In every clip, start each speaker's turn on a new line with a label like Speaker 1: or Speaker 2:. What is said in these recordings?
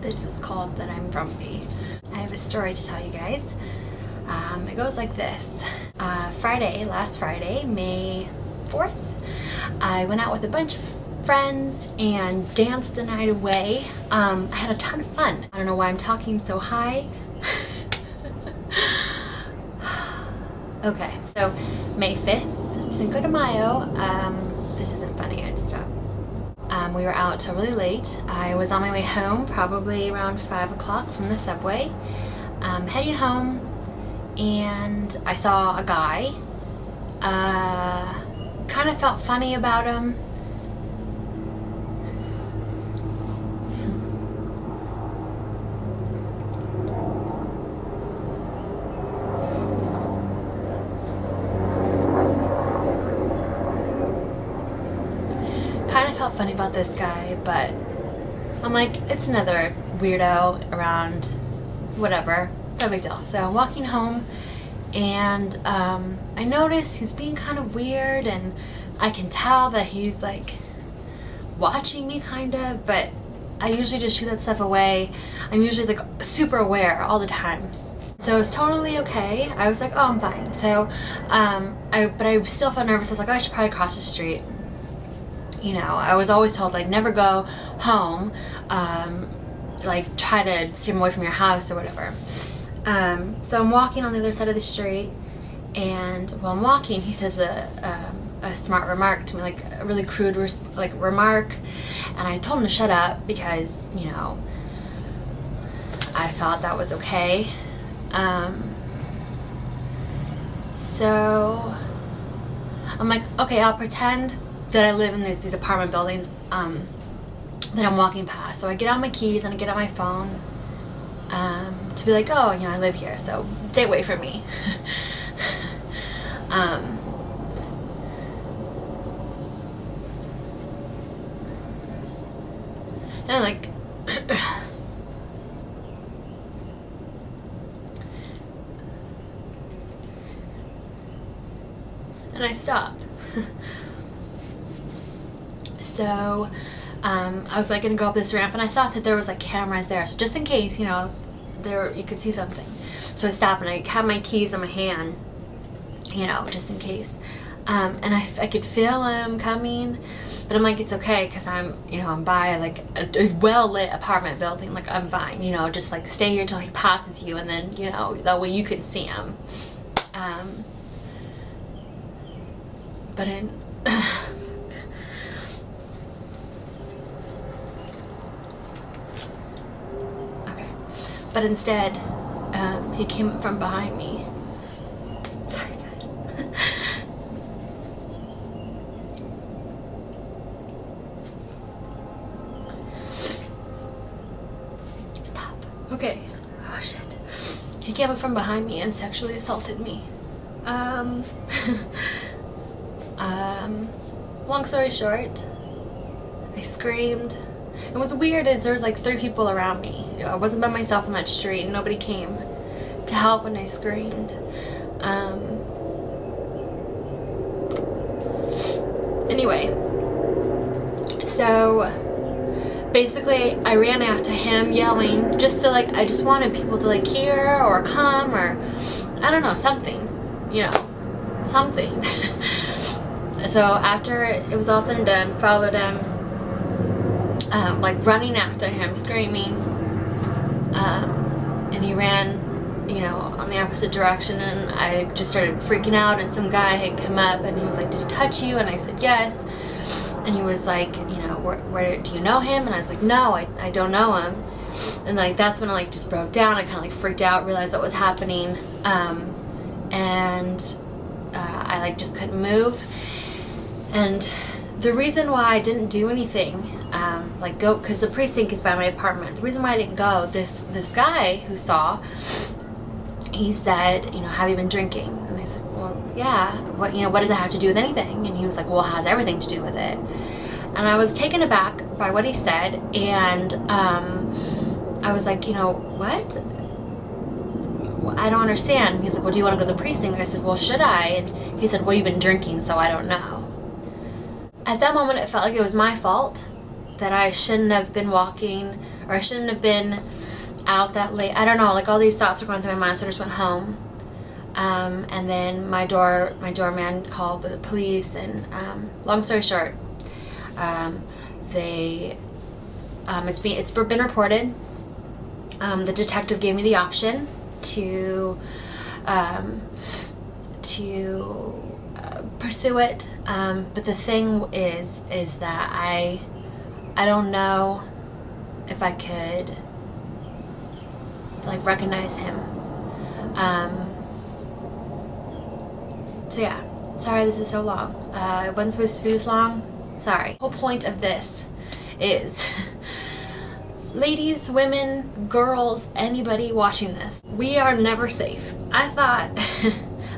Speaker 1: This is called That I'm Grumpy. I have a story to tell you guys. It goes like this. Last Friday, May 4th, I went out with a bunch of friends and danced the night away. I had a ton of fun. I don't know why I'm talking so high. Okay, so May 5th, Cinco de Mayo. This isn't funny, I just stopped. We were out till really late. I was on my way home, probably around 5 o'clock from the subway. Heading home, and I saw a guy. Kind of felt funny about him. Funny about this guy, but I'm like, it's another weirdo around, whatever, no big deal. So I'm walking home, and I notice he's being kind of weird, and I can tell that he's like watching me kind of, but I usually just shoot that stuff away. I'm usually like super aware all the time. So it's totally okay. I was like, oh, I'm fine. So but I still felt nervous. I was like, oh, I should probably cross the street. You know, I was always told, like, never go home, like, try to steer away from your house or whatever. So I'm walking on the other side of the street, and while I'm walking, he says a smart remark to me, like, a really crude, remark, and I told him to shut up because, you know, I thought that was okay. So I'm like, okay, I'll pretend that I live in these apartment buildings that I'm walking past. So I get out my keys and I get out my phone to be like, oh, you know, I live here, so stay away from me. And I'm like, and I stopped. So I was like gonna go up this ramp, and I thought that there was like cameras there, so just in case, you know, you could see something. So I stopped and I had my keys in my hand, you know, just in case. And I could feel him coming, but I'm like, it's okay, because I'm by like a well-lit apartment building, like I'm fine, you know, just like stay here until he passes you, and then, you know, that way you can see him. But in But instead, he came from behind me. Sorry, guys. Stop. Okay. Oh, shit. He came up from behind me and sexually assaulted me. Long story short, I screamed. And what's weird is there's like 3 people around me. I wasn't by myself on that street, and nobody came to help when I screamed. Anyway, so basically I ran after him yelling, just to like, I just wanted people to like hear or come, or I don't know, something, you know, something. So after it was all said and done, followed him, like running after him, screaming, and he ran, you know, on the opposite direction, and I just started freaking out, and some guy had come up, and he was like, did he touch you? And I said, yes. And he was like, you know, where do you know him? And I was like, no, I don't know him. And like, that's when I like just broke down. I kind of like freaked out, realized what was happening, and I like just couldn't move. And the reason why I didn't do anything, like go, because the precinct is by my apartment. The reason why I didn't go, this guy who saw, he said, you know, have you been drinking? And I said, well, yeah. What does that have to do with anything? And he was like, well, it has everything to do with it. And I was taken aback by what he said, and I was like, you know, what? I don't understand. He's like, well, do you want to go to the precinct? And I said, well, should I? And he said, well, you've been drinking, so I don't know. At that moment, it felt like it was my fault, that I shouldn't have been walking or I shouldn't have been out that late. I don't know, like all these thoughts were going through my mind, so I just went home. And then my doorman called the police, and long story short, it's been reported. The detective gave me the option to pursue it, but the thing is that I don't know if I could like recognize him. So yeah, sorry this is so long. It wasn't supposed to be this long. Sorry. The whole point of this is ladies, women, girls, anybody watching this, we are never safe. I thought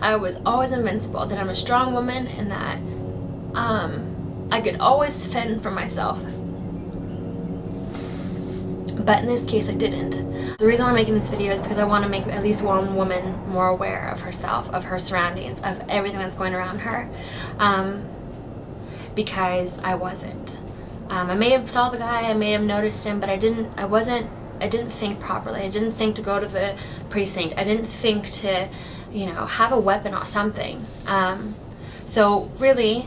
Speaker 1: I was always invincible, that I'm a strong woman, and that I could always fend for myself. But in this case I didn't. The reason I'm making this video is because I want to make at least one woman more aware of herself, of her surroundings, of everything that's going around her. Because I wasn't. I may have saw the guy, I may have noticed him, but I didn't think properly. I didn't think to go to the precinct. I didn't think to, have a weapon or something. So really,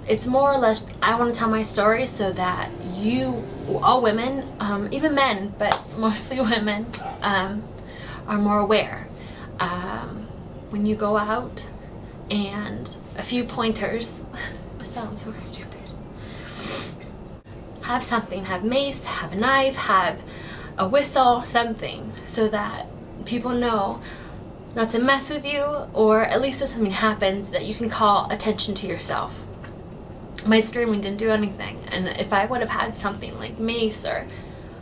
Speaker 1: it's more or less, I want to tell my story so that you, all women, even men, but mostly women, are more aware. When you go out, and a few pointers, this sounds so stupid. Have something, have mace, have a knife, have a whistle, something, so that people know not to mess with you, or at least if something happens that you can call attention to yourself. My screaming didn't do anything, and if I would have had something like mace, or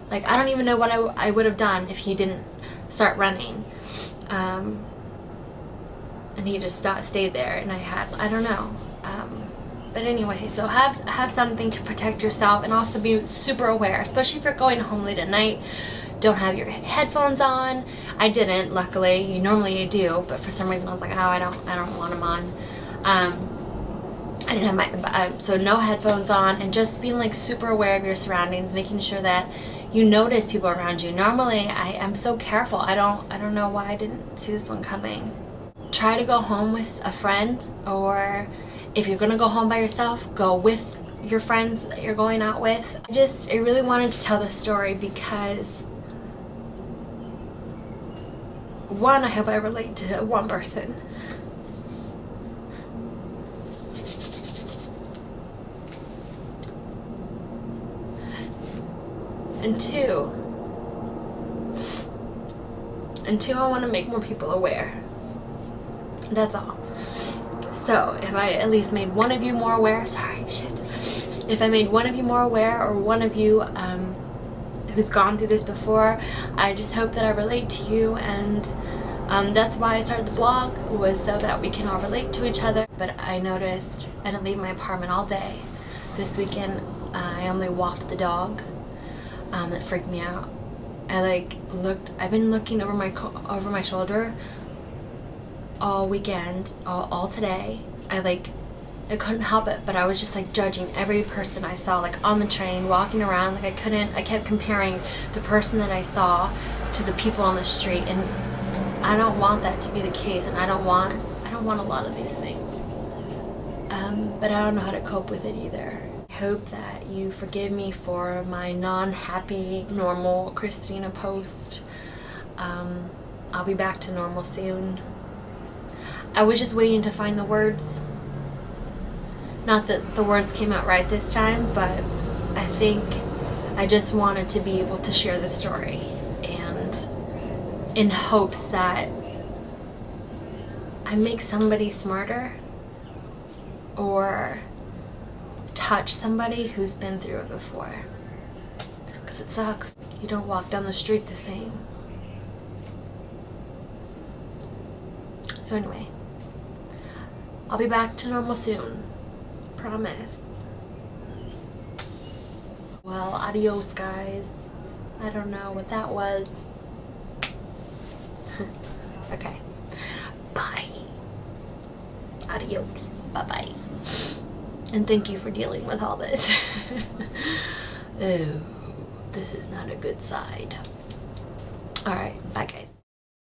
Speaker 1: like I don't even know what I would have done if he didn't start running, and he just stayed there, and I don't know. But anyway, so have something to protect yourself, and also be super aware, especially if you're going home late at night. Don't have your headphones on. I didn't, luckily. Normally I do, but for some reason I was like, oh, I don't want them on. I didn't have my so no headphones on, and just being like super aware of your surroundings, making sure that you notice people around you. Normally I am so careful. I don't know why I didn't see this one coming. Try to go home with a friend, or if you're gonna go home by yourself, go with your friends that you're going out with. I really wanted to tell this story because, one, I hope I relate to one person. And two, I want to make more people aware. That's all. So if I at least made one of you more aware, if I made one of you more aware, or one of you who's gone through this before, I just hope that I relate to you, and that's why I started the vlog, was so that we can all relate to each other. But I noticed I didn't leave my apartment all day. This weekend I only walked the dog. That freaked me out. I've been looking over my shoulder all weekend, all today. I couldn't help it, but I was just like judging every person I saw, like on the train, walking around. I kept comparing the person that I saw to the people on the street, and I don't want that to be the case, and I don't want a lot of these things. But I don't know how to cope with it either. I hope that you forgive me for my non-happy, normal Christina post. I'll be back to normal soon. I was just waiting to find the words. Not that the words came out right this time, but I think I just wanted to be able to share the story, and in hopes that I make somebody smarter, or touch somebody who's been through it before. Because it sucks. You don't walk down the street the same. So anyway, I'll be back to normal soon. Promise. Well, adios, guys. I don't know what that was. Okay. Bye. Adios. Bye-bye. And thank you for dealing with all this. Ooh. this is not a good side. All right, bye guys.